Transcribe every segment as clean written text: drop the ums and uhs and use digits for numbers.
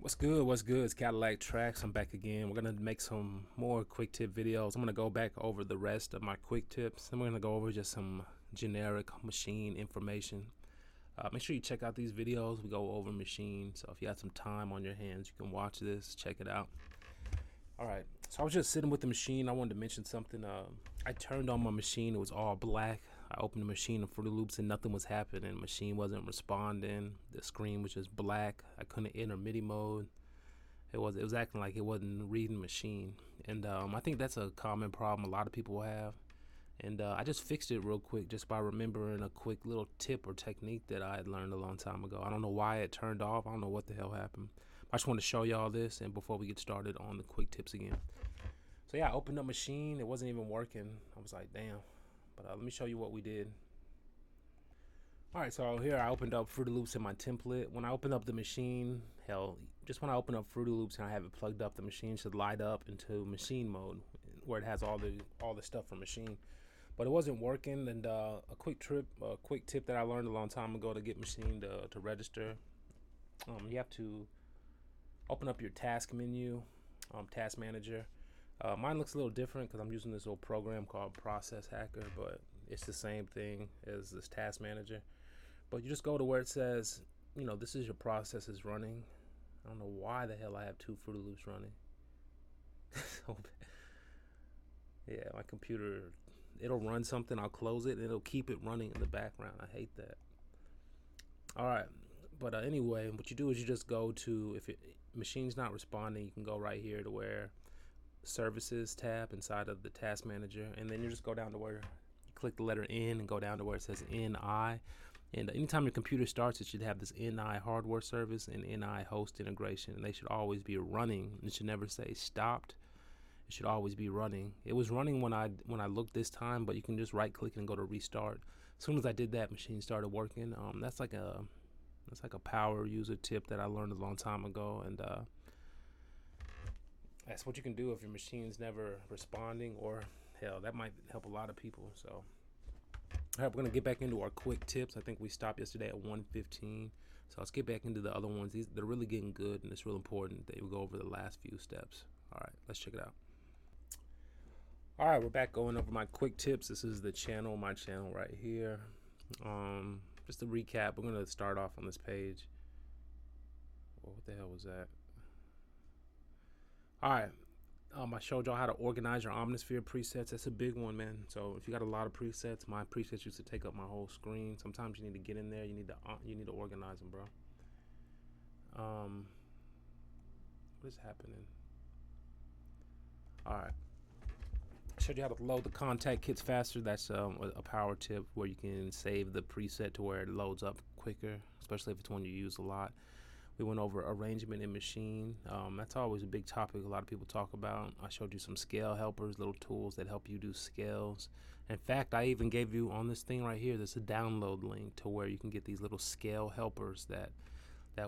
What's good? What's good? It's CADILLAKTRACKZ. I'm back again. We're gonna make some more quick tip videos. I'm gonna go back over the rest of my quick tips. Then we're gonna go over just some generic machine information. Make sure you check out these videos. We go over Maschine. So if you have some time on your hands, you can watch this. Check it out. All right. So I was just sitting with the Maschine. I wanted to mention something. I turned on my Maschine. It was all black. I opened the Maschine in Fruity Loops and nothing was happening. The Maschine wasn't responding. The screen was just black. I couldn't enter MIDI mode. It was acting like it wasn't reading Maschine. And I think that's a common problem a lot of people have. And I just fixed it real quick just by remembering a quick little tip or technique that I had learned a long time ago. I don't know why it turned off. I don't know what the hell happened. I just want to show y'all this and before we get started on the quick tips again. So yeah, I opened up Maschine. It wasn't even working. I was like, damn. But let me show you what we did. All right, so here I opened up Fruity Loops in my template. When I opened up the Maschine, hell, just when I open up Fruity Loops and I have it plugged up, the Maschine should light up into Maschine mode where it has all the stuff from Maschine. But it wasn't working, and a quick tip that I learned a long time ago to get Maschine to register. You have to open up your task menu, task manager. Mine looks a little different because I'm using this little program called Process Hacker, but it's the same thing as this task manager. But you just go to where it says, you know, this is your processes running. I don't know why the hell I have two Fruity Loops running. So yeah, my computer, it'll run something, I'll close it, and it'll keep it running in the background. I hate that. All right, but anyway, what you do is you just go to, if it Machine's not responding, you can go right here to where Services tab inside of the Task Manager, and then you just go down to where you click the letter N and go down to where it says NI. And anytime your computer starts, it should have this NI hardware service and NI host integration, and they should always be running. It should never say stopped. It should always be running. It was running when I looked this time, but you can just right click and go to restart. As soon as I did that, Maschine started working. That's like a power user tip that I learned a long time ago, and that's what you can do if your Machine's never responding, or hell, that might help a lot of people. So all right, we're gonna get back into our quick tips. I think we stopped yesterday at 1:15, so let's get back into the other ones. They're really getting good, and it's real important that we go over the last few steps. All right, let's check it out. All right, we're back going over my quick tips. This is the channel, my channel right here. Just to recap, we're gonna start off on this page. What the hell was that? All right. I showed y'all how to organize your Omnisphere presets. That's a big one, man. So if you got a lot of presets, my presets used to take up my whole screen. Sometimes you need to get in there. You need to organize them, bro. What is happening? All right. I showed you how to load the contact kits faster. That's a power tip where you can save the preset to where it loads up quicker, especially if it's one you use a lot. We went over arrangement in Maschine. That's always a big topic a lot of people talk about. I showed you some scale helpers, little tools that help you do scales. In fact, I even gave you on this thing right here, there's a download link to where you can get these little scale helpers that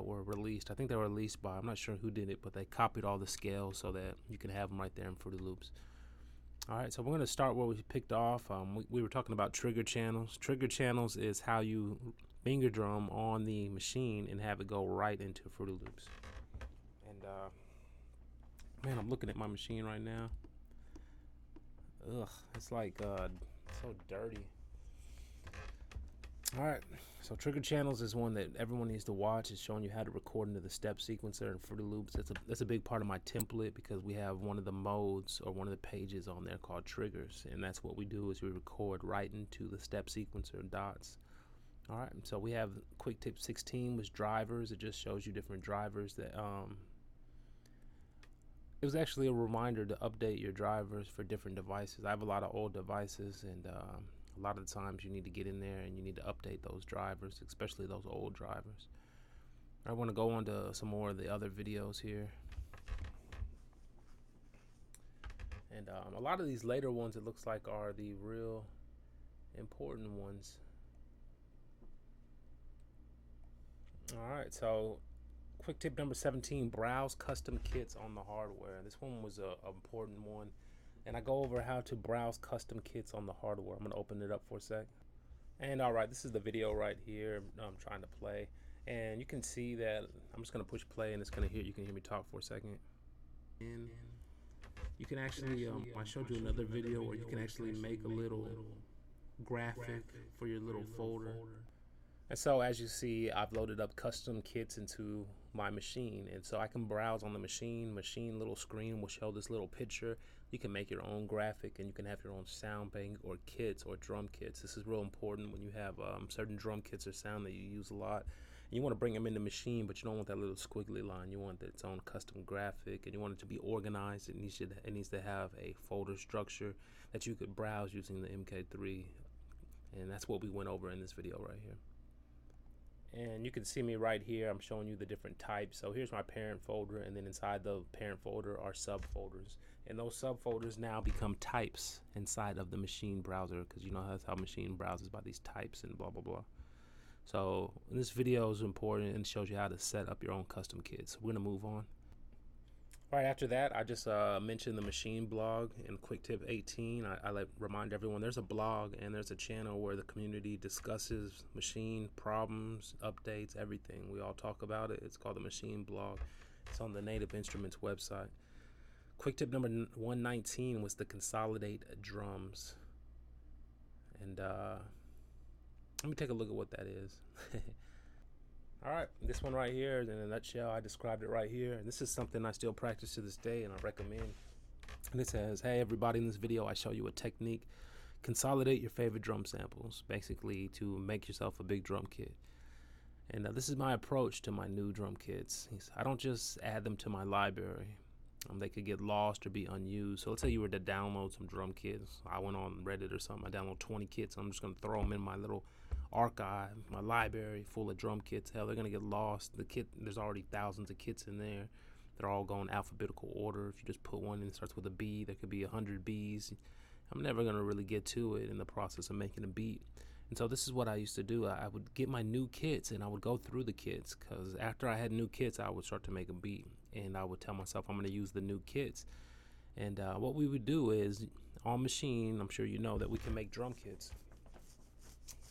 were released. I think they were released by, I'm not sure who did it, but they copied all the scales so that you can have them right there in Fruity Loops. All right, so we're going to start where we picked off. We were talking about trigger channels. Trigger channels is how you finger drum on the Maschine and have it go right into Fruity Loops. And man, I'm looking at my Maschine right now. Ugh, it's like so dirty. All right, so trigger channels is one that everyone needs to watch. It's showing you how to record into the step sequencer in Fruity Loops. That's a big part of my template because we have one of the modes or one of the pages on there called triggers, and that's what we do is we record right into the step sequencer dots. All right, so we have quick tip 16 was drivers. It just shows you different drivers that it was actually a reminder to update your drivers for different devices. I have a lot of old devices, and a lot of the times you need to get in there and you need to update those drivers, especially those old drivers. I want to go on to some more of the other videos here. And a lot of these later ones, it looks like, are the real important ones. All right, so quick tip number 17, browse custom kits on the hardware. This one was an important one. And I go over how to browse custom kits on the hardware. I'm going to open it up for a sec. And all right, this is the video right here I'm trying to play. And you can see that I'm just gonna push play, and it's gonna hear. You can hear me talk for a second. And you can actually, I showed you another video where you can actually make a little graphic for your little folder. And so as you see, I've loaded up custom kits into my machine, and so I can browse on the machine little screen will show this little picture. You can make your own graphic, and you can have your own sound bank or kits or drum kits. This is real important when you have certain drum kits or sound that you use a lot. And you want to bring them in the machine, but you don't want that little squiggly line. You want its own custom graphic, and you want it to be organized. It needs to have a folder structure that you could browse using the MK3, and that's what we went over in this video right here. And you can see me right here. I'm showing you the different types. So here's my parent folder, and then inside the parent folder are subfolders. And those subfolders now become types inside of the machine browser, because you know that's how machine browsers, by these types and blah blah blah. So this video is important and shows you how to set up your own custom kits. We're gonna move on. Right after that, I just mentioned the machine blog in Quick Tip 18. I like remind everyone there's a blog and there's a channel where the community discusses machine problems, updates, everything. We all talk about it. It's called the machine blog. It's on the Native Instruments website. Quick tip number 119 was to consolidate drums. And let me take a look at what that is. All right, this one right here, in a nutshell, I described it right here. And this is something I still practice to this day and I recommend. And it says, hey everybody, in this video I show you a technique. Consolidate your favorite drum samples, basically to make yourself a big drum kit. And this is my approach to my new drum kits. I don't just add them to my library. They could get lost or be unused. So let's say you were to download some drum kits. I went on Reddit or something. I download 20 kits. I'm just going to throw them in my little archive, my library full of drum kits. Hell, they're going to get lost. The kit, there's already thousands of kits in there. They're all going alphabetical order. If you just put one in that starts with a B, there could be 100 Bs. I'm never going to really get to it in the process of making a beat. And so this is what I used to do. I would get my new kits and I would go through the kits, because after I had new kits, I would start to make a beat. And I would tell myself I'm going to use the new kits. And what we would do is, on Maschine, I'm sure you know that we can make drum kits.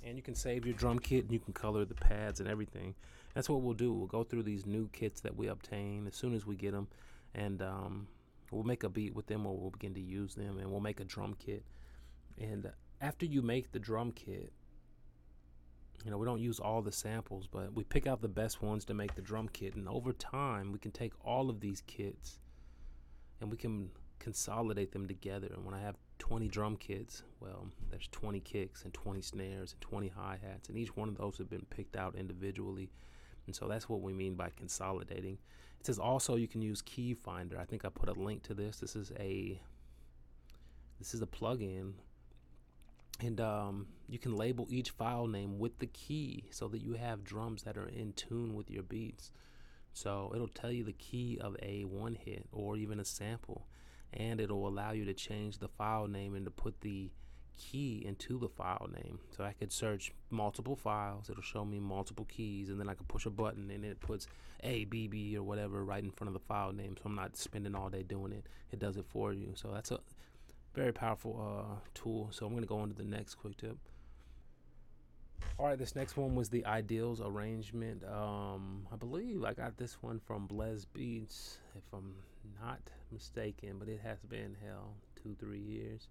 And you can save your drum kit and you can color the pads and everything. That's what we'll do. We'll go through these new kits that we obtain as soon as we get them. And we'll make a beat with them, or we'll begin to use them. And we'll make a drum kit. And after you make the drum kit, you know, we don't use all the samples, but we pick out the best ones to make the drum kit. And over time, we can take all of these kits and we can consolidate them together. And when I have 20 drum kits, well, there's 20 kicks and 20 snares and 20 hi-hats, and each one of those have been picked out individually. And so that's what we mean by consolidating. It says also you can use Key Finder. I think I put a link to this. This is a plugin. And you can label each file name with the key so that you have drums that are in tune with your beats. So it'll tell you the key of a one hit or even a sample, and it'll allow you to change the file name and to put the key into the file name. So I could search multiple files, it'll show me multiple keys, and then I could push a button and it puts A, B, B, or whatever right in front of the file name. So I'm not spending all day doing it. It does it for you. So that's a very powerful tool. So I'm going to go on to the next quick tip. All right, this next one was the Ideals arrangement. I believe I got this one from Blez Beats, if I'm not mistaken, but it has been, hell, 2-3 years.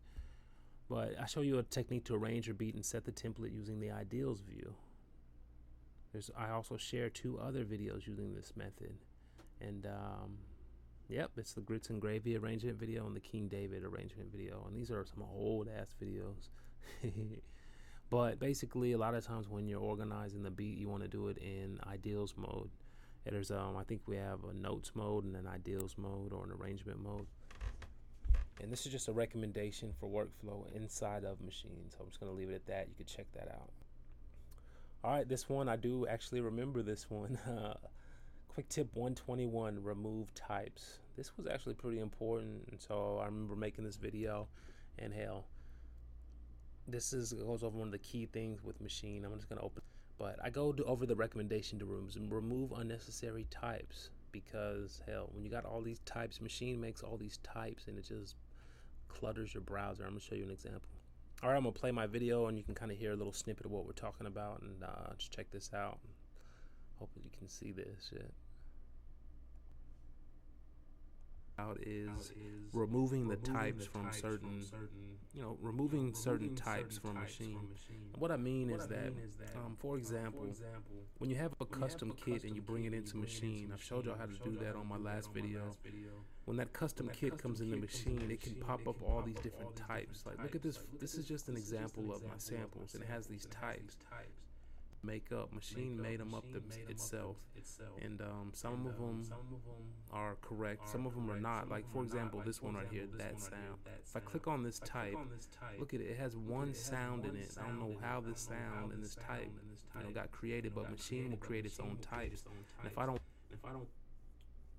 But I show you a technique to arrange your beat and set the template using the Ideals view. I also share 2 other videos using this method. And yep, it's the Grits and Gravy arrangement video and the King David arrangement video. And these are some old ass videos. But basically, a lot of times when you're organizing the beat, you want to do it in Ideals mode. And there's I think we have a Notes mode and an Ideals mode or an arrangement mode. And this is just a recommendation for workflow inside of Maschine. So I'm just going to leave it at that. You can check that out. All right, this one, I do actually remember this one. Quick tip 121, remove types. This was actually pretty important, and so I remember making this video, and hell, this goes over one of the key things with Maschine. I'm just gonna open, but I go over the recommendation to remove unnecessary types, because hell, when you got all these types, Maschine makes all these types, and it just clutters your browser. I'm gonna show you an example. All right, I'm gonna play my video, and you can kind of hear a little snippet of what we're talking about, and just check this out. Hopefully you can see this shit. Is removing the types from certain, removing certain types from a machine. What I mean is that, for example, when you have a custom kit and you bring it into Machine, I've showed y'all how to do that on my last video. When that custom kit comes in the machine, it can pop up all these different types. Like, look at this. This is just an example of my samples, and it has these types. Makeup Machine made them up itself, and some of them are correct, some of them are not. Like, for example, this one right here, that sound. If I click on this type, look at it, it has one sound in it. I don't know how this sound and this type got created, but Machine will create its own types. And if I don't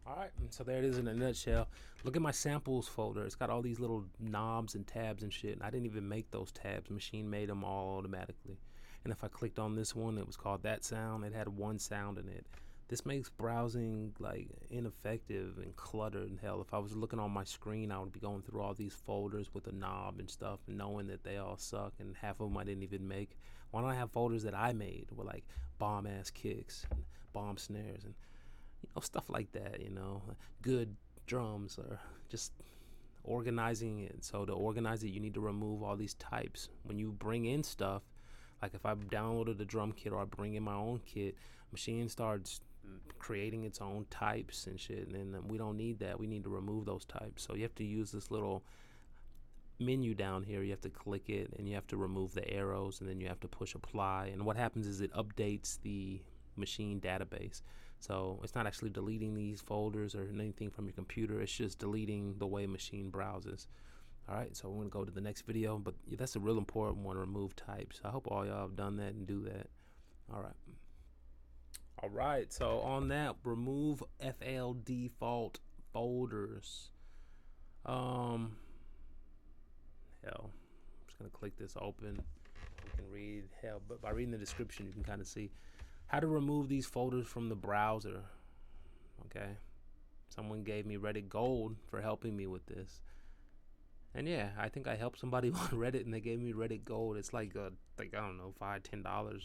Alright, so there it is in a nutshell. Look at my samples folder. It's got all these little knobs and tabs and shit. I didn't even make those tabs. Machine made them all automatically. And if I clicked on this one, it was called That Sound. It had one sound in it. This makes browsing like ineffective and cluttered. And hell, if I was looking on my screen, I would be going through all these folders with a knob and stuff, and knowing that they all suck and half of them I didn't even make. Why don't I have folders that I made with like bomb ass kicks and bomb snares and stuff like that, good drums, or just organizing it. So to organize it, you need to remove all these types. When you bring in stuff, like if I downloaded the drum kit or I bring in my own kit, Machine starts creating its own types and shit, and we don't need that. We need to remove those types. So you have to use this little menu down here. You have to click it, and you have to remove the arrows, and then you have to push apply. And what happens is it updates the Machine database. So it's not actually deleting these folders or anything from your computer. It's just deleting the way Machine browses. Alright, so we're going to go to the next video, but that's a real important one, remove types. I hope all y'all have done that and do that. Alright, so on that, remove FL default folders. Hell, I'm just going to click this open. You can read, but by reading the description, you can kind of see how to remove these folders from the browser. Okay, someone gave me Reddit Gold for helping me with this. And yeah, I think I helped somebody on Reddit and they gave me Reddit Gold. It's like I don't know, $5-10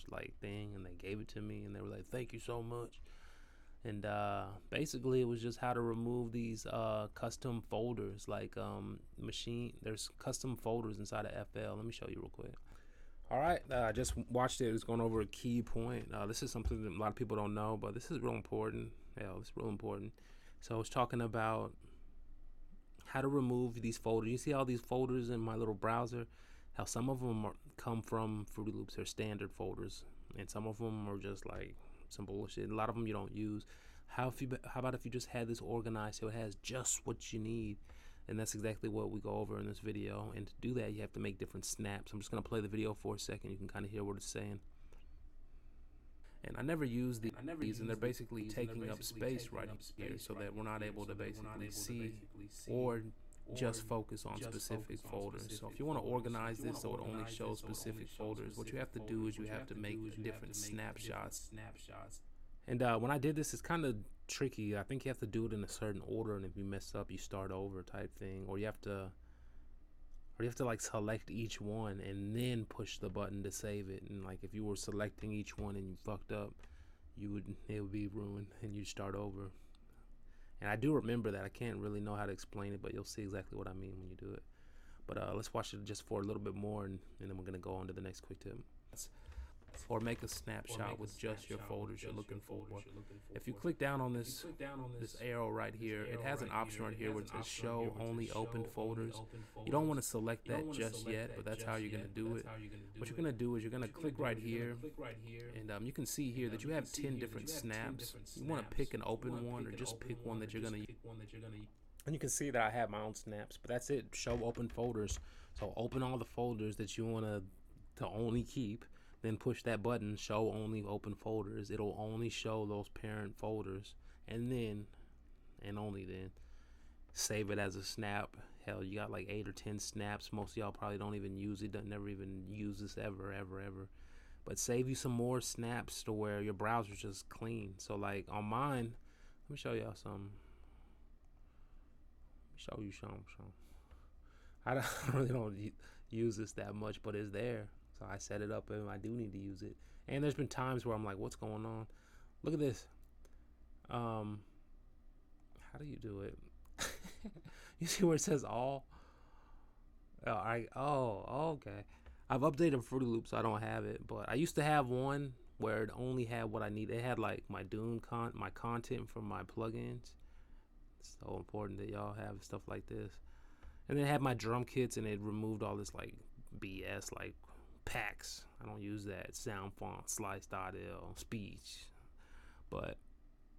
like thing, and they gave it to me and they were like, thank you so much. And basically it was just how to remove these custom folders. Like Machine, there's custom folders inside of FL. Let me show you real quick. Alright, I just watched it. It's going over a key point. This is something that a lot of people don't know, but this is real important. Hell, it's real important. So it's talking about how to remove these folders. You see all these folders in my little browser? How some of them come from Fruity Loops. They're standard folders, and some of them are just like some bullshit. A lot of them you don't use. How about if you just had this organized so it has just what you need? And that's exactly what we go over in this video. And to do that, you have to make different snaps. I'm just going to play the video for a second. You can kind of hear what it's saying. And I never use these, and they're basically taking up space right here so that we're not able to basically see or just focus on specific folders. So if you want to organize this so it only shows specific folders, what you have to do is you have to make different snapshots. And when I did this, it's kind of tricky. I think you have to do it in a certain order, and if you mess up, you start over type thing, or you have to like select each one and then push the button to save it. And like if you were selecting each one and you fucked up, it would be ruined and you'd start over. And I do remember that. I can't really know how to explain it, but you'll see exactly what I mean when you do it. But let's watch it just for a little bit more, and then we're gonna go on to the next quick tip. Or make a snapshot with just your folders you're looking for. If you click down on this arrow right here, it has an option right here where it says show only opened folders. You don't want to select that just yet, but that's how you're going to do it. What you're going to do is you're going to click right here, and you can see here that you have 10 different snaps. You want to pick an open one, or just pick one that you're going to use. And you can see that I have my own snaps, but that's it. Show open folders. So open all the folders that you want to only keep. Then push that button, show only open folders. It'll only show those parent folders, and then, and only then, save it as a snap. Hell, you got like 8 or 10 snaps. Most of y'all probably don't even use it, never even use this ever. But save you some more snaps to where your browser's just clean. So like on mine, let me show y'all some. Show you some. I really don't use this that much, but it's there. So I set it up and I do need to use it. And there's been times where I'm like, what's going on? Look at this. How do you do it? You see where it says all? Okay. I've updated Fruity Loops, so I don't have it, but I used to have one where it only had what I need. It had like my my content from my plugins. It's so important that y'all have stuff like this. And then it had my drum kits, and it removed all this like BS, like packs. I don't use that. Sound font, slice.l, speech. But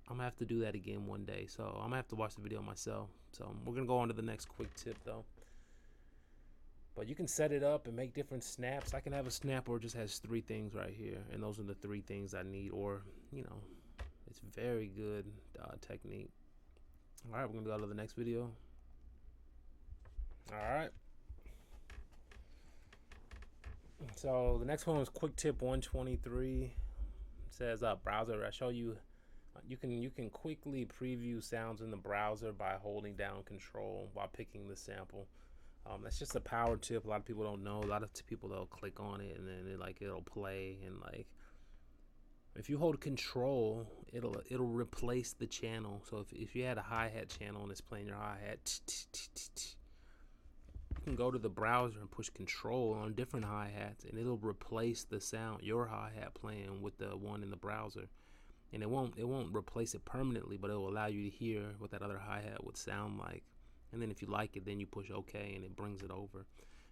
I'm gonna have to do that again one day. So I'm gonna have to watch the video myself. So we're gonna go on to the next quick tip though. But you can set it up and make different snaps. I can have a snap where it just has 3 things right here, and those are the 3 things I need. Or, you know, it's very good technique. All right, we're gonna go to the next video. All right. So the next one was quick tip 123. It says browser. I show you. You can quickly preview sounds in the browser by holding down Control while picking the sample. That's just a power tip. A lot of people don't know. A lot of people, they'll click on it and then it'll play, and like if you hold Control, it'll replace the channel. So if you had a hi-hat channel and it's playing your hi-hat, you can go to the browser and push Control on different hi-hats, and it'll replace the sound, your hi-hat playing, with the one in the browser. And it won't replace it permanently, but it will allow you to hear what that other hi-hat would sound like. And then if you like it, then you push OK and it brings it over.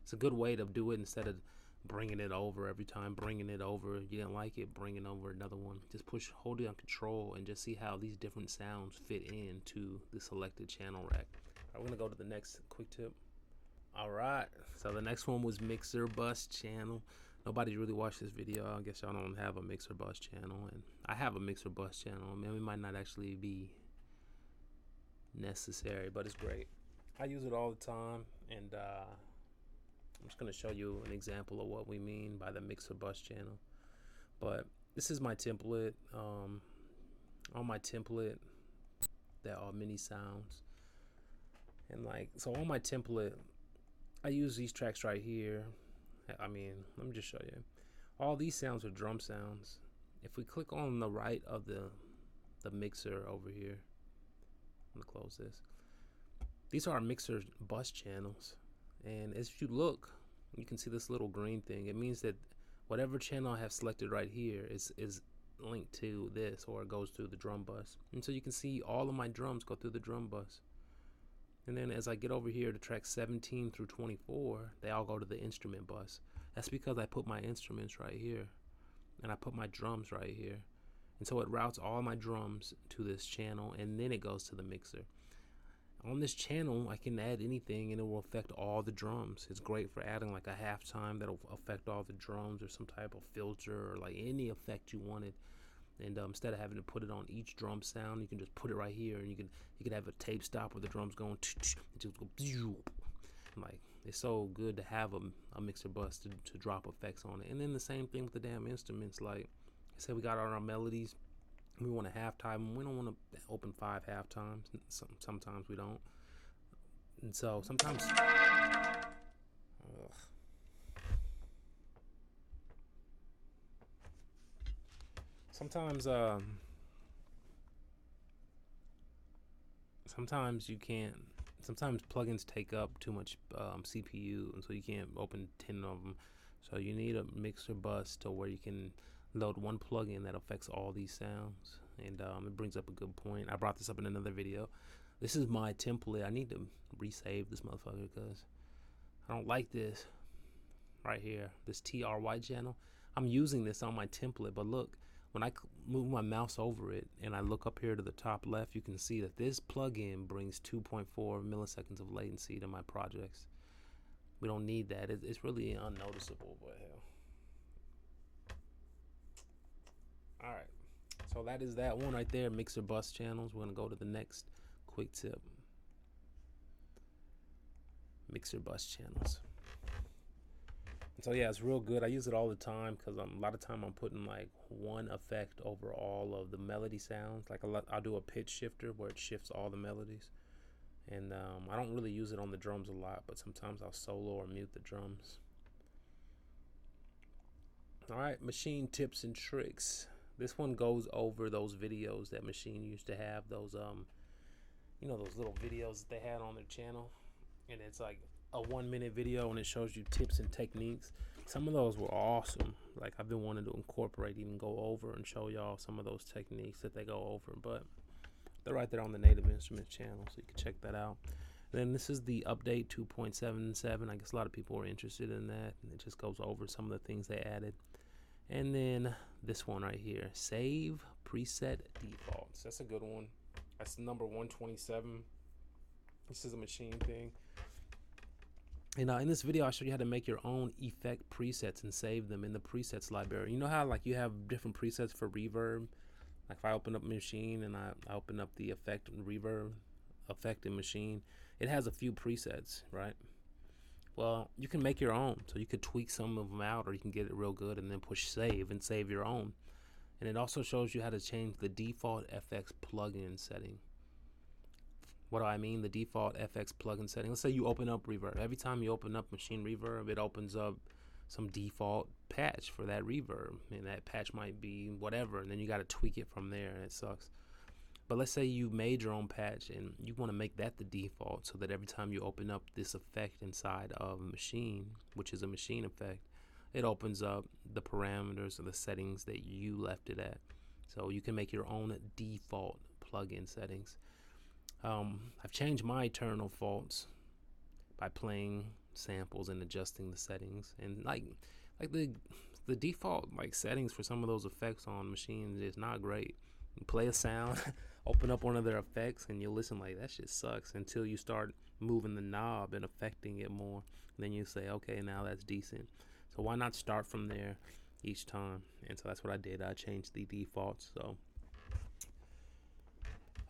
It's a good way to do it instead of bringing it over every time. Bringing it over, you didn't like it, bringing over another one. Just hold it on Control and just see how these different sounds fit into the selected channel rack. All right, we're gonna go to the next quick tip. All right, so the next one was mixer bus channel. Nobody really watched this video. I guess y'all don't have a mixer bus channel, and I have a mixer bus channel. I mean, it might not actually be necessary, but it's great. I use it all the time, and I'm just going to show you an example of what we mean by the mixer bus channel. But this is my template. On my template, there are many sounds, and like so on my template, I use these tracks right here. I mean, let me just show you. All these sounds are drum sounds. If we click on the right of the mixer over here, I'm gonna close this. These are our mixer bus channels, and as you look, you can see this little green thing. It means that whatever channel I have selected right here is linked to this, or it goes through the drum bus. And so you can see all of my drums go through the drum bus. And then as I get over here to track 17 through 24, they all go to the instrument bus. That's because I put my instruments right here, and I put my drums right here. And so it routes all my drums to this channel, and then it goes to the mixer. On this channel, I can add anything, and it will affect all the drums. It's great for adding like a halftime that'll affect all the drums, or some type of filter, or like any effect you wanted. And instead of having to put it on each drum sound, you can just put it right here, and you can have a tape stop where the drums going, just go, like it's so good to have a mixer bus to drop effects on it. And then the same thing with the damn instruments. Like I said, we got our melodies. We want a halftime. We don't want to open 5 halftimes. Sometimes we don't. And so sometimes sometimes you can't. Sometimes plugins take up too much CPU, and so you can't open 10 of them. So you need a mixer bus to where you can load one plugin that affects all these sounds. And it brings up a good point. I brought this up in another video. This is my template. I need to resave this motherfucker because I don't like this right here, this TRY channel. I'm using this on my template, but look, when I move my mouse over it and I look up here to the top left, you can see that this plugin brings 2.4 milliseconds of latency to my projects. We don't need that. It's really unnoticeable, but hell. All right, so that is that one right there, mixer bus channels. We're gonna go to the next quick tip. Mixer bus channels. So yeah, it's real good. I use it all the time because a lot of time I'm putting like one effect over all of the melody sounds. Like I'll do a pitch shifter where it shifts all the melodies. And I don't really use it on the drums a lot, but sometimes I'll solo or mute the drums. All right, machine tips and tricks. This one goes over those videos that Maschine used to have, those you know, those little videos that they had on their channel, and it's like a 1-minute video and it shows you tips and techniques. Some of those were awesome. Like, I've been wanting to incorporate, even go over and show y'all some of those techniques that they go over, but they're right there on the Native Instruments channel, so you can check that out. Then this is the update 2.77. I guess a lot of people are interested in that, and it just goes over some of the things they added. And then this one right here, save preset defaults. That's a good one. That's number 127. This is a Maschine thing. And in this video, I showed you how to make your own effect presets and save them in the presets library. You know how like you have different presets for reverb? Like if I open up Maschine and I open up the effect and reverb effect in Maschine, it has a few presets, right? Well, you can make your own. So you could tweak some of them out, or you can get it real good and then push save and save your own. And it also shows you how to change the default FX plugin setting. What do I mean? The default FX plugin setting. Let's say you open up reverb. Every time you open up Maschine reverb, it opens up some default patch for that reverb, and that patch might be whatever, and then you got to tweak it from there, and it sucks. But let's say you made your own patch and you want to make that the default, so that every time you open up this effect inside of Maschine, which is a Maschine effect, it opens up the parameters or the settings that you left it at. So you can make your own default plugin settings. I've changed my eternal faults by playing samples and adjusting the settings, and like the default like settings for some of those effects on Maschine is not great. You play a sound, open up one of their effects, and you listen like that shit sucks until you start moving the knob and affecting it more. And then you say, okay, now that's decent. So why not start from there each time? And so that's what I did. I changed the defaults. So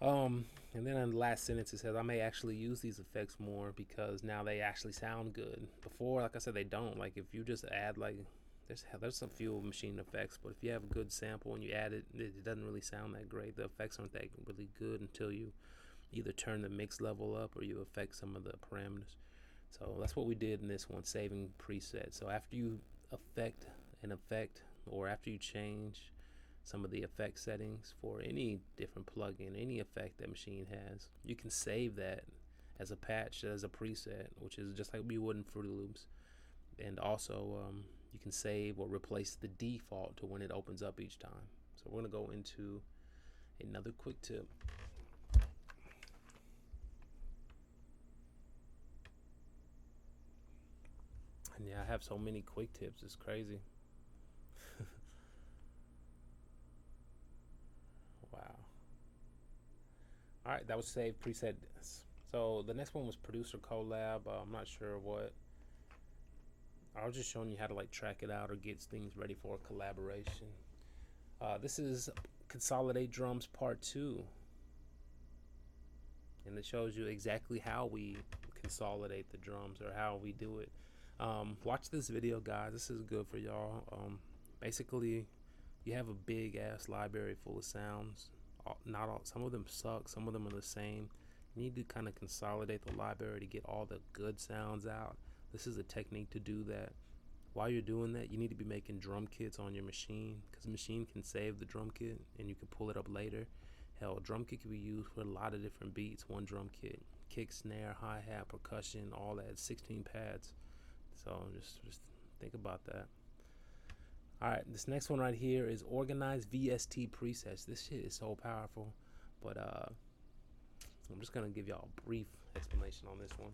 and then in the last sentence it says I may actually use these effects more because now they actually sound good. Before, like I said, they don't. Like if you just add like there's a few Maschine effects, but if you have a good sample and you add it, it doesn't really sound that great. The effects aren't that really good until you either turn the mix level up or you affect some of the parameters. So that's what we did in this one, saving presets. So after you affect an effect, or after you change some of the effect settings for any different plugin, any effect that Maschine has, you can save that as a patch, as a preset, which is just like we would in Fruity Loops. And also you can save or replace the default to when it opens up each time. So we're going to go into another quick tip. And yeah, I have so many quick tips, it's crazy. Wow. Alright, that was save preset. So the next one was producer collab. I'm not sure what. I was just showing you how to like track it out or get things ready for a collaboration. This is Consolidate Drums Part 2. And it shows you exactly how we consolidate the drums, or how we do it. Watch this video, guys. This is good for y'all. Basically, you have a big ass library full of sounds. Not all, some of them suck, some of them are the same. You need to kind of consolidate the library to get all the good sounds out. This is a technique to do that. While you're doing that, you need to be making drum kits on your Maschine, because Maschine can save the drum kit and you can pull it up later. Hell, a drum kit can be used for a lot of different beats. One drum kit, kick, snare, hi-hat, percussion, all that, 16 pads. So just think about that. Alright, this next one right here is Organize VST Presets. This shit is so powerful, but I'm just gonna give y'all a brief explanation on this one,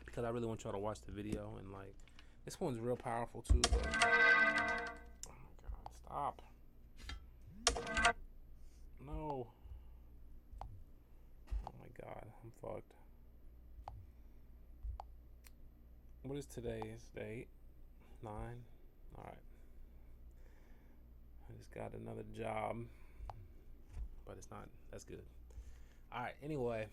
because I really want y'all to watch the video. And like, this one's real powerful too, but oh my god, stop. No. Oh my god, I'm fucked. What is today's date? 9. Alright. I just got another job, but it's not, that's good. Alright, anyway.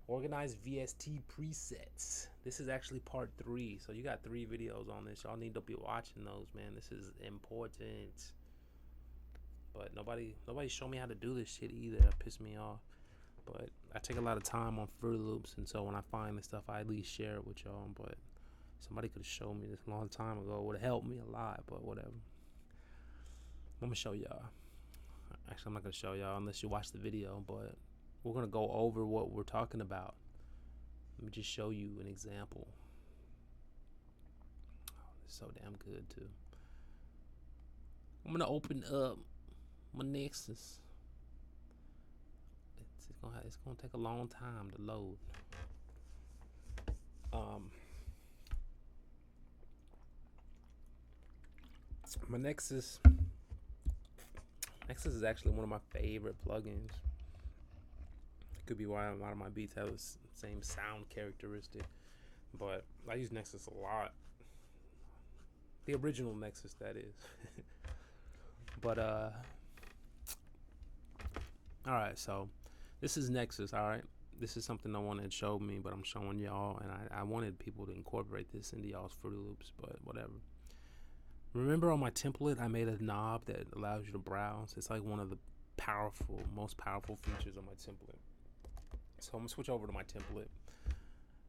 Organize VST presets. This is actually part 3, so you got 3 videos on this. Y'all need to be watching those, man. This is important. But nobody showed me how to do this shit either. That pissed me off. But I take a lot of time on Fruity Loops, and so when I find this stuff, I at least share it with y'all. But somebody could have showed me this a long time ago. It would have helped me a lot, but whatever. I'm gonna show y'all. Actually, I'm not gonna show y'all unless you watch the video, but we're gonna go over what we're talking about. Let me just show you an example. Oh, it's so damn good too. I'm gonna open up my Nexus. It's gonna take a long time to load. My Nexus is actually one of my favorite plugins. It could be why a lot of my beats have the same sound characteristic, but I use Nexus a lot. The original Nexus, that is. But alright, so this is Nexus. Alright, this is something no one had showed me, but I'm showing y'all, and I wanted people to incorporate this into y'all's Fruity Loops, but whatever. Remember on my template I made a knob that allows you to browse? It's like one of the most powerful features on my template. So I'm gonna switch over to my template.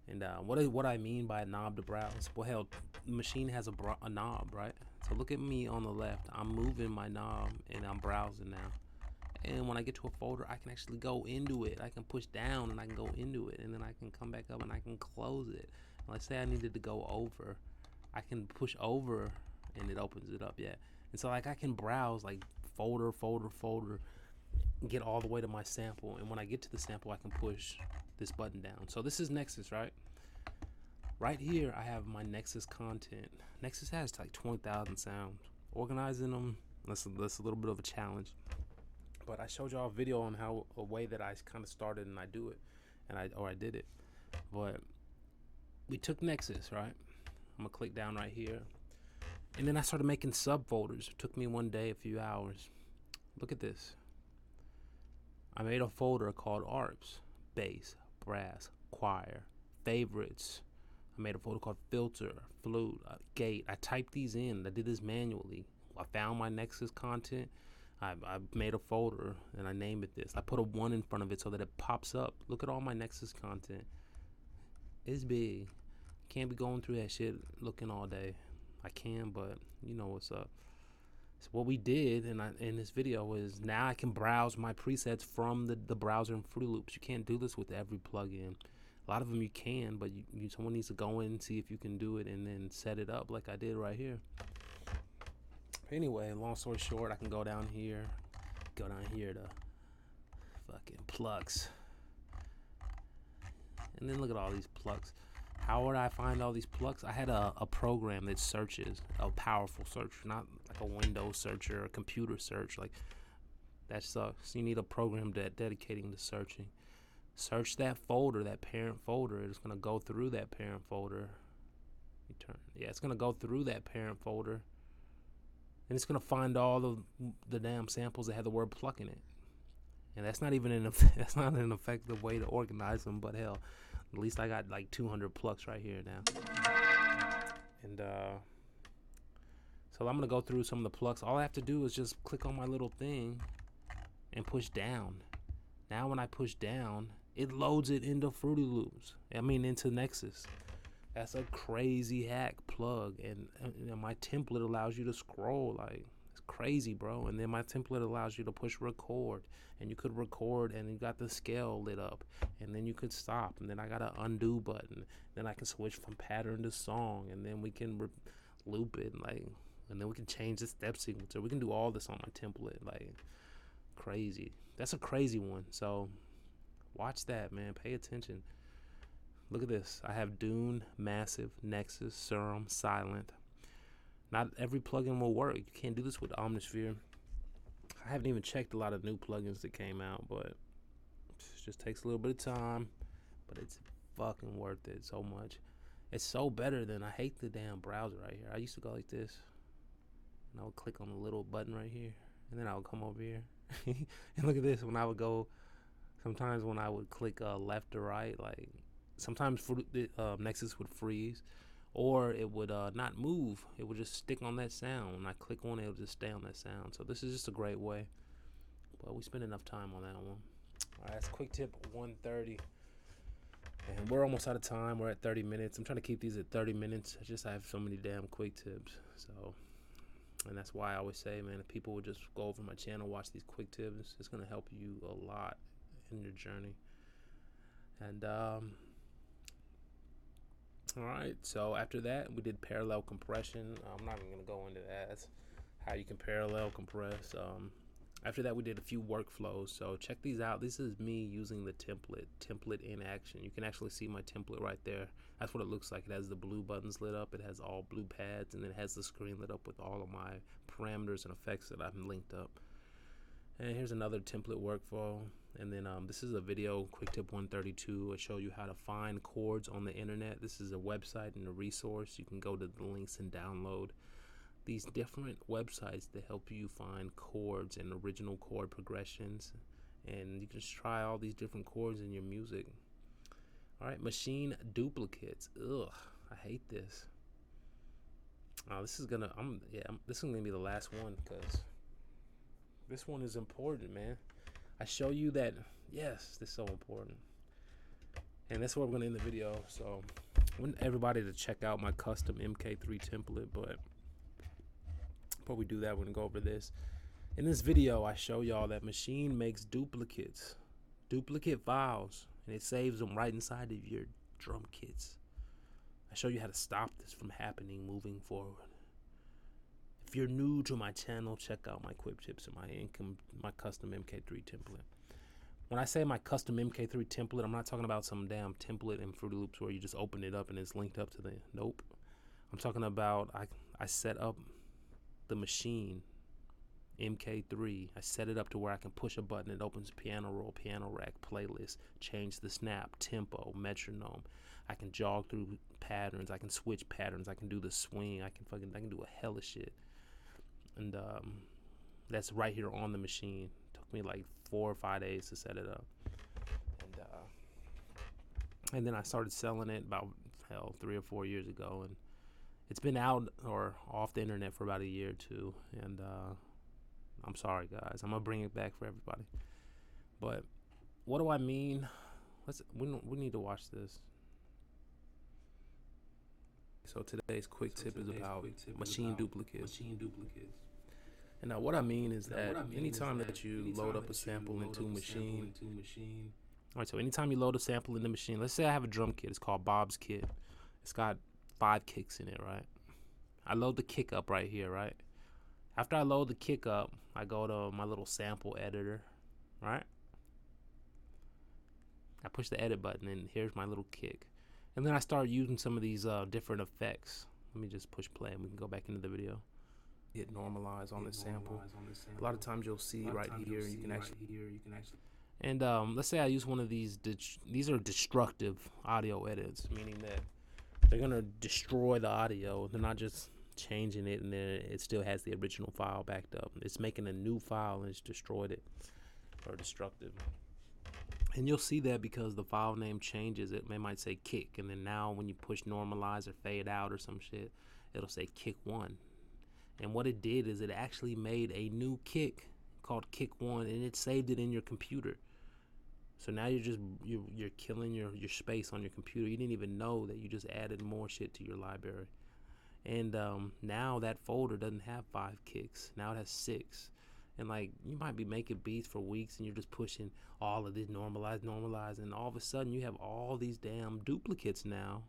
And what I mean by a knob to browse? Well, hell, the Maschine has a knob, right? So look at me on the left. I'm moving my knob and I'm browsing now. And when I get to a folder, I can actually go into it. I can push down and I can go into it, and then I can come back up and I can close it. And let's say I needed to go over, I can push over and it opens it up. Yeah. And so like I can browse like folder, get all the way to my sample, and when I get to the sample I can push this button down. So this is Nexus, right? Right here I have my Nexus content. Nexus has like 20,000 sounds. Organizing them, that's a little bit of a challenge, but I showed y'all a video on how a way that I kind of started and I do it, and I did it. But we took Nexus, right? I'm gonna click down right here, and then I started making subfolders. It took me one day, a few hours. Look at this. I made a folder called ARPs, bass, brass, choir, favorites. I made a folder called filter, flute, gate. I typed these in. I did this manually. I found my Nexus content. I made a folder and I named it this. I put a 1 in front of it so that it pops up. Look at all my Nexus content. It's big. Can't be going through that shit looking all day. I can, but you know what's up. So what we did in this video is now I can browse my presets from the browser in Fruity Loops. You can't do this with every plugin. A lot of them you can, but someone needs to go in and see if you can do it and then set it up like I did right here. Anyway, long story short, I can go down here to fucking plugs. And then look at all these plugs. How would I find all these plugs? I had a program that searches, a powerful search, not like a Windows searcher or a computer search. Like, that sucks. You need a program dedicating to searching. Search that folder, that parent folder. It's gonna go through that parent folder. It's gonna go through that parent folder, and it's gonna find all the damn samples that have the word pluck in it. And that's not even that's not an effective way to organize them. But hell, at least I got like 200 plucks right here now. And so I'm gonna go through some of the plucks. All I have to do is just click on my little thing and push down. Now when I push down, it loads it into Fruity Loops. Into Nexus. That's a crazy hack plug, and my template allows you to scroll. Like, it's crazy, bro. And then my template allows you to push record, and you could record, and you got the scale lit up, and then you could stop, and then I got an undo button. Then I can switch from pattern to song, and then we can loop it, and then we can change the step sequence. We can do all this on my template, like, crazy. That's a crazy one. So watch that, man. Pay attention. Look at this. I have Dune, Massive, Nexus, Serum, Silent. Not every plugin will work. You can't do this with Omnisphere. I haven't even checked a lot of new plugins that came out, but it just takes a little bit of time. But it's fucking worth it so much. It's so better than, I hate the damn browser right here. I used to go like this, and I would click on the little button right here, and then I would come over here. And look at this. When I would go, sometimes when I would click left or right, like, sometimes Nexus would freeze, or it would not move. It would just stick on that sound. When I click on it, it would just stay on that sound. So this is just a great way. But we spent enough time on that one. All right, that's quick tip 130. And we're almost out of time. We're at 30 minutes. I'm trying to keep these at 30 minutes. I have so many damn quick tips. So And that's why I always say, man, if people would just go over my channel, watch these quick tips, it's going to help you a lot in your journey. And all right, so after that we did parallel compression. I'm not even going to go into that. That's how you can parallel compress. After that we did a few workflows, so check these out. This is me using the template in action. You can actually see my template right there. That's what it looks like. It has the blue buttons lit up, it has all blue pads, and then it has the screen lit up with all of my parameters and effects that I've linked up. And here's another template workflow. And then this is a video, quick tip 132. I show you how to find chords on the internet. This is a website and a resource. You can go to the links and download these different websites to help you find chords and original chord progressions, and you can just try all these different chords in your music. All right, Maschine duplicates. Ugh, I hate this. This is gonna be the last one, because this one is important, man. I show you that, yes, this is so important, and that's where we're gonna end the video. So I want everybody to check out my custom MK3 template, but before we do that, we're gonna go over this. In this video, I show y'all that Maschine makes duplicate files, and it saves them right inside of your drum kits. I show you how to stop this from happening moving forward. If you're new to my channel, check out my quick tips and my custom MK3 template. When I say my custom MK3 template, I'm not talking about some damn template in Fruity Loops where you just open it up and it's linked up to the, nope. I'm talking about I set up the Maschine MK3. I set it up to where I can push a button, it opens piano roll, piano rack, playlist, change the snap, tempo, metronome. I can jog through patterns, I can switch patterns, I can do the swing, I can do a hell of shit. And that's right here on the Maschine. Took me like 4 or 5 days to set it up. And then I started selling it about 3 or 4 years ago, and it's been out or off the internet for about a year or two, and I'm sorry guys, I'm gonna bring it back for everybody. But what do I mean? We need to watch this. So today's quick tip is about Maschine duplicates. And now what I mean is that anytime that you load up a sample into Maschine, all right, so anytime you load a sample in the Maschine, let's say I have a drum kit, it's called Bob's Kit. It's got 5 kicks in it, right? I load the kick up right here, right? After I load the kick up, I go to my little sample editor, right? I push the edit button, and here's my little kick. And then I start using some of these different effects. Let me just push play and we can go back into the video. Hit normalize on the sample. A lot of times you'll see right here, you can actually. And let's say I use one of these. These are destructive audio edits, meaning that they're gonna destroy the audio. They're not just changing it and then it still has the original file backed up. It's making a new file and it's destroyed it, or destructive. And you'll see that because the file name changes. It might say kick, and then now when you push normalize or fade out or some shit, it'll say kick 1. And what it did is it actually made a new kick called kick 1, and it saved it in your computer. So now you're killing your space on your computer. You didn't even know that you just added more shit to your library. And now that folder doesn't have 5 kicks. Now it has 6. And like, you might be making beats for weeks and you're just pushing all of this normalize, and all of a sudden you have all these damn duplicates now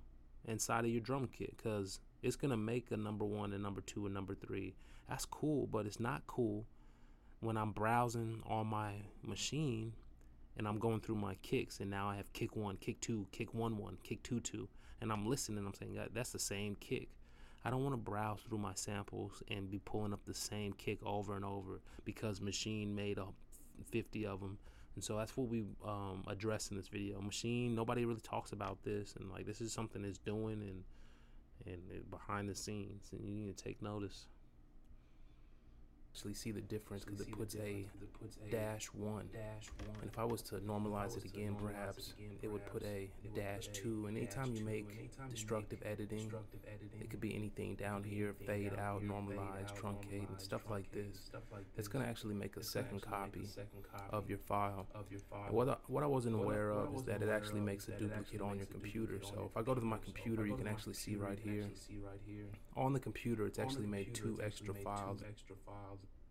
inside of your drum kit, because it's gonna make a number 1 and number 2 and number 3. That's cool, but it's not cool when I'm browsing on my Maschine and I'm going through my kicks, and now I have kick 1, kick 2, kick 1-1, kick 2-2, and I'm listening, I'm saying that's the same kick. I don't want to browse through my samples and be pulling up the same kick over and over because Maschine made 50 of them. And so that's what we address in this video. Maschine, nobody really talks about this, and like, this is something it's doing and behind the scenes, and you need to take notice. Actually see the difference because it puts a -1, and if I was to normalize it again, perhaps it would put a -2. And anytime you make destructive editing, it could be anything down here: fade out, normalize, truncate, and stuff like this. It's going to actually make a second copy of your file. And what I wasn't aware of is that it actually makes a duplicate on your computer. So if I go to my computer, you can actually see right here on the computer it's actually made 2 extra files.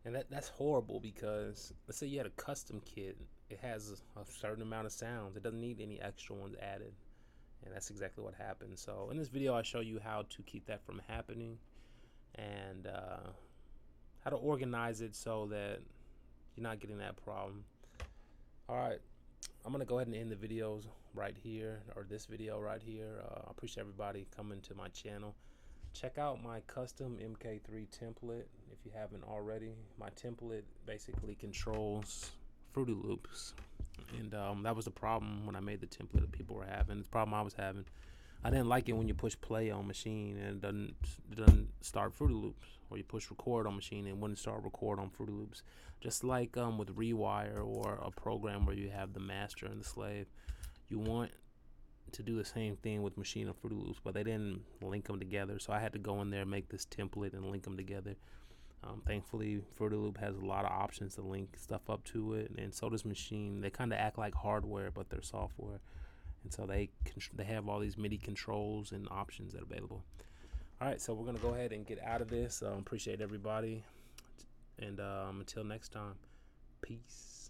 And that's horrible, because let's say you had a custom kit, it has a certain amount of sounds, it doesn't need any extra ones added, and that's exactly what happened. So in this video I show you how to keep that from happening, and how to organize it so that you're not getting that problem. Alright, I'm gonna go ahead and end the videos right here, or this video right here. I appreciate everybody coming to my channel. Check out my custom MK3 template if you haven't already. My template basically controls Fruity Loops, and that was the problem when I made the template that people were having. The problem I was having, I didn't like it when you push play on Maschine and it doesn't start Fruity Loops, or you push record on Maschine and it wouldn't start record on Fruity Loops. Just like with Rewire or a program where you have the master and the slave, you want to do the same thing with Maschine and Fruity Loops, but they didn't link them together, so I had to go in there, make this template, and link them together. Thankfully, Fruity Loop has a lot of options to link stuff up to it, and so does Maschine. They kind of act like hardware, but they're software, and so they have all these MIDI controls and options that are available. All right, so we're gonna go ahead and get out of this. Appreciate everybody, and until next time, peace.